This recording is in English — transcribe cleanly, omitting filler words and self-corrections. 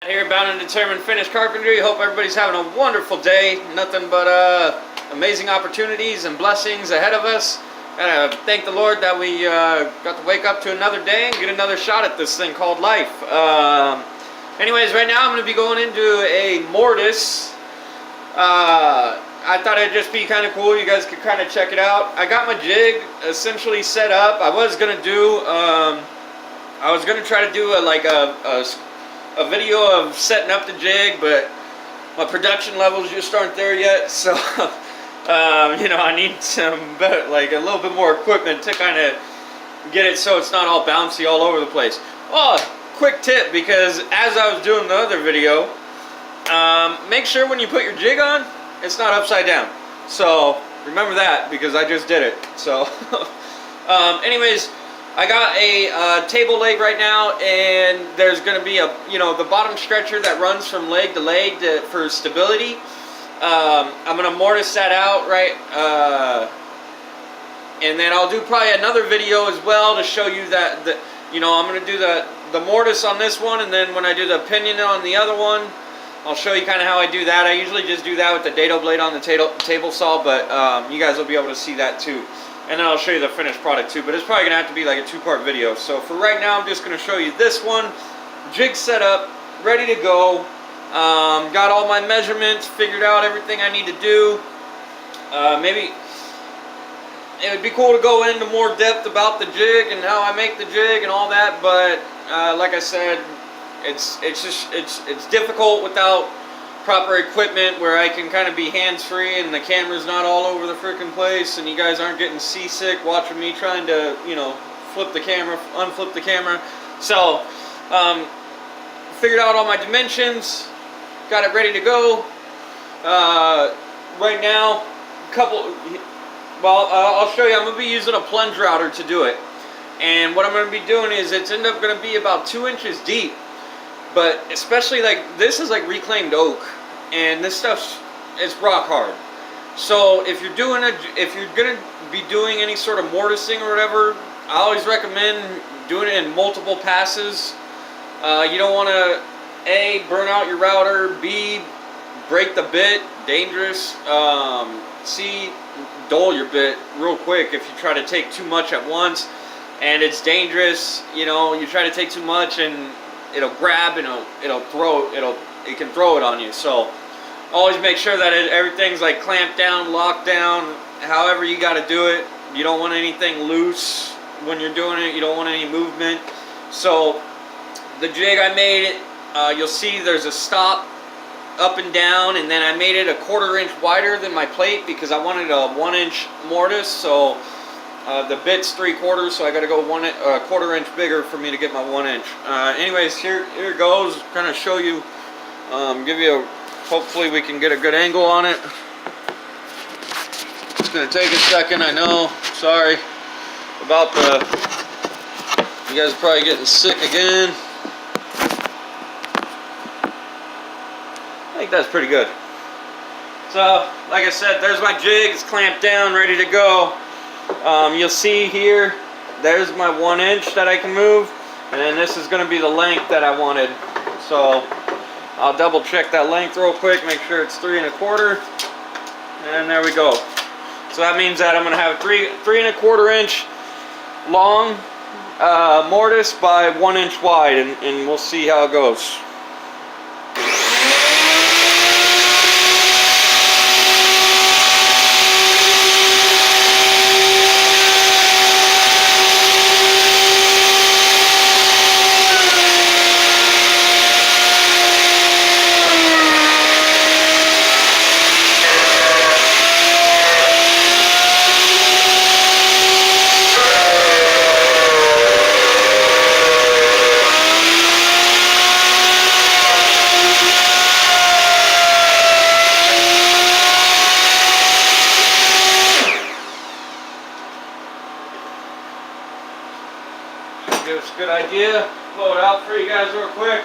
Here, bound and determined finished carpentry. Hope everybody's having a wonderful day. Nothing but amazing opportunities and blessings ahead of us. Gotta thank the Lord that we got to wake up to another day and get another shot at this thing called life. Anyways, right now I'm going to be going into a mortise. I thought it'd just be kind of cool. You guys could kind of check it out. I got my jig essentially set up. I was going to do, try to do a video of setting up the jig, but my production levels just aren't there yet, so you know, I need some better, like a little bit more equipment to kind of get it so it's not all bouncy all over the place. Oh, quick tip, because as I was doing the other video, make sure when you put your jig on, it's not upside down. So remember that, because I just did it. So anyways, I got a table leg right now, and there's going to be a, you know, the bottom stretcher that runs from leg to leg for stability. I'm going to mortise that out, right? And then I'll do probably another video as well to show you that, you know, I'm going to do the mortise on this one, and then when I do the pinion on the other one, I'll show you kind of how I do that. I usually just do that with the dado blade on the table saw, but you guys will be able to see that too. And then I'll show you the finished product too, but it's probably going to have to be like a two-part video. So for right now, I'm just going to show you this one. Jig set up, ready to go. Got all my measurements, figured out everything I need to do. Maybe it would be cool to go into more depth about the jig and how I make the jig and all that, but like I said, it's difficult without proper equipment where I can kind of be hands-free and the camera's not all over the freaking place and you guys aren't getting seasick watching me trying to, you know, flip the camera, unflip the camera. So figured out all my dimensions, got it ready to go. Right now, I'll show you. I'm going to be using a plunge router to do it, and what I'm going to be doing is it's end up going to be about 2 inches deep. But especially like this is like reclaimed oak, and this stuff's, it's rock hard. So if you're gonna be doing any sort of mortising or whatever, I always recommend doing it in multiple passes. You don't want to A, burn out your router, B, break the bit, dangerous, C, dull your bit real quick if you try to take too much at once, and it's dangerous. You know, you try to take too much and it'll grab and it can throw it on you. So always make sure that everything's like clamped down, locked down, however you got to do it. You don't want anything loose when you're doing it. You don't want any movement. So the jig I made it, you'll see there's a stop up and down, and then I made it a 1/4 inch wider than my plate because I wanted a 1 inch mortise. So the bit's 3/4, so I got to go 1/4 inch bigger for me to get my 1 inch. Anyways, here it goes. Kind of show you, give you a. Hopefully we can get a good angle on it. It's gonna take a second. I know. Sorry about the. You guys are probably getting sick again. I think that's pretty good. So, like I said, there's my jig. It's clamped down, ready to go. You'll see here, there's my 1 inch that I can move, and then this is going to be the length that I wanted. So I'll double check that length real quick, make sure it's 3 1/4, and there we go. So that means that I'm going to have 3 1/4 inch long mortise by 1 inch wide, and we'll see how it goes. Give us a good idea. Blow it out for you guys real quick.